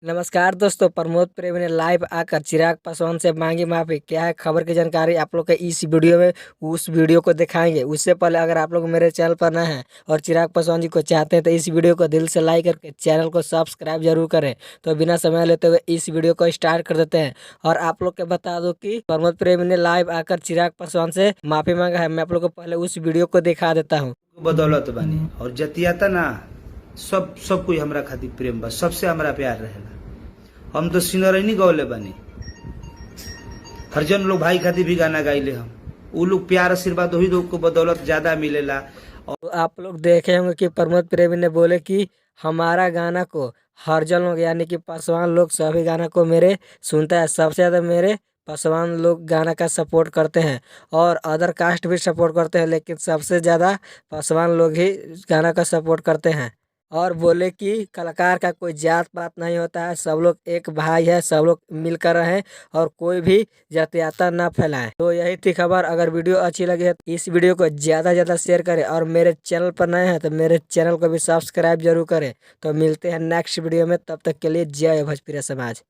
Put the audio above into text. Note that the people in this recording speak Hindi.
नमस्कार दोस्तों, प्रमोद प्रेमी ने लाइव आकर चिराग पासवान से मांगी माफी। क्या है खबर की जानकारी आप लोग के इस वीडियो में, उस वीडियो को दिखाएंगे। उससे पहले अगर आप लोग मेरे चैनल पर नए हैं और चिराग पासवान जी को चाहते हैं तो इस वीडियो को दिल से लाइक करके चैनल को सब्सक्राइब जरूर करें। तो बिना समय लेते हुए इस वीडियो को स्टार्ट कर देते हैं। और आप लोग को बता दो कि प्रमोद प्रेमी ने लाइव आकर चिराग पासवान से माफी मांगा है। मैं आप लोग को पहले उस वीडियो को दिखा देता हूँ। बदौलत बानी और जतियाता ना सब कोई हमरा खातिर प्रेम बा, सबसे हमरा प्यार रहेला। हम तो सिनरैनी गौले बानी, हरजन लोग भाई खातिर भी गाना गाइले। हम उ लोग प्यार आशीर्वाद वही लोग को बदौलत ज्यादा मिलेला। तो आप लोग देखे होंगे कि प्रमोद प्रेमी ने बोले कि हमारा गाना को हरजन लोग यानी कि पासवान लोग सभी गाना को मेरे सुनता है। सबसे ज़्यादा मेरे पासवान लोग गाना का सपोर्ट करते हैं और अदर कास्ट भी सपोर्ट करते हैं, लेकिन सबसे ज़्यादा पासवान लोग ही गाना का सपोर्ट करते हैं। और बोले कि कलाकार का कोई जात पात नहीं होता है, सब लोग एक भाई है, सब लोग मिलकर रहें और कोई भी जातियाता ना फैलाएं। तो यही थी खबर। अगर वीडियो अच्छी लगी है तो इस वीडियो को ज़्यादा से ज़्यादा शेयर करें और मेरे चैनल पर नए हैं तो मेरे चैनल को भी सब्सक्राइब जरूर करें। तो मिलते हैं नेक्स्ट वीडियो में, तब तक के लिए जय भोजपुरी समाज।